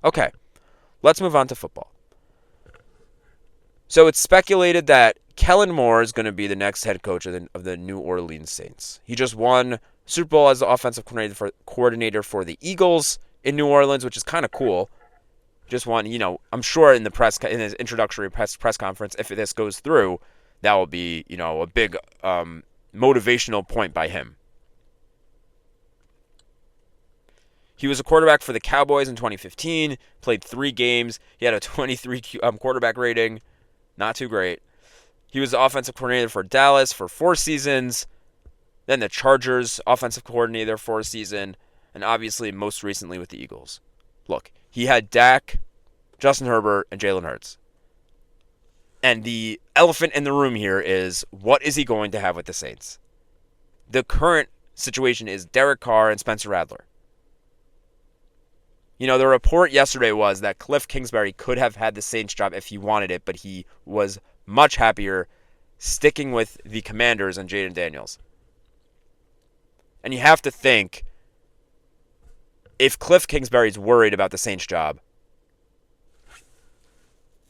Okay, let's move on to football. So it's speculated that Kellen Moore is going to be the next head coach of the New Orleans Saints. He just won Super Bowl as the offensive coordinator for the Eagles in New Orleans, which is kind of cool. Just won, I'm sure in his introductory press conference, if this goes through, that will be, a big motivational point by him. He was a quarterback for the Cowboys in 2015, played 3 games. He had a 23 quarterback rating, not too great. He was the offensive coordinator for Dallas for 4 seasons, then the Chargers offensive coordinator for a season, and obviously most recently with the Eagles. Look, he had Dak, Justin Herbert, and Jalen Hurts. And the elephant in the room here is, what is he going to have with the Saints? The current situation is Derek Carr and Spencer Rattler. The report yesterday was that Cliff Kingsbury could have had the Saints job if he wanted it, but he was much happier sticking with the Commanders and Jaden Daniels. And you have to think, if Cliff Kingsbury's worried about the Saints job,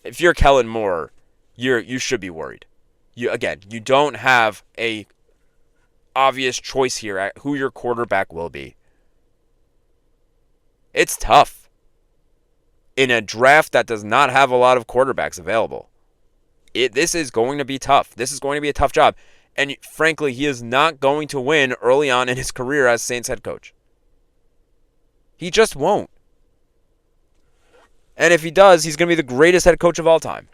if you're Kellen Moore, you should be worried. You don't have a obvious choice here at who your quarterback will be. It's tough in a draft that does not have a lot of quarterbacks available. This is going to be tough. This is going to be a tough job. And frankly, he is not going to win early on in his career as Saints head coach. He just won't. And if he does, he's going to be the greatest head coach of all time.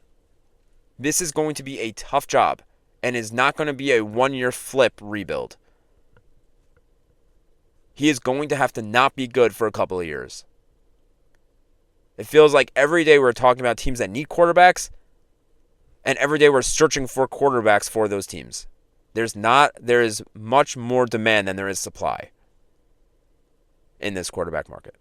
This is going to be a tough job and is not going to be a one-year flip rebuild. He is going to have to not be good for a couple of years. It feels like every day we're talking about teams that need quarterbacks, and every day we're searching for quarterbacks for those teams. There is much more demand than there is supply in this quarterback market.